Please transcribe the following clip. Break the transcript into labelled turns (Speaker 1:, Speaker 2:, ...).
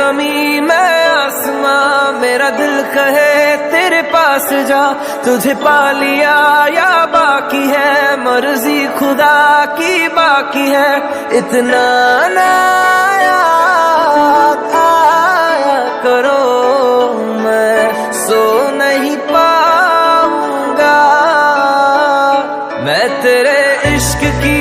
Speaker 1: जमी मैं आसमां, मेरा दिल कहे तेरे पास जा। तुझे पा लिया या बाकी है, मर्जी खुदा की बाकी है। इतना ना याद आया करो, मैं सो नहीं पाऊंगा। मैं तेरे इश्क की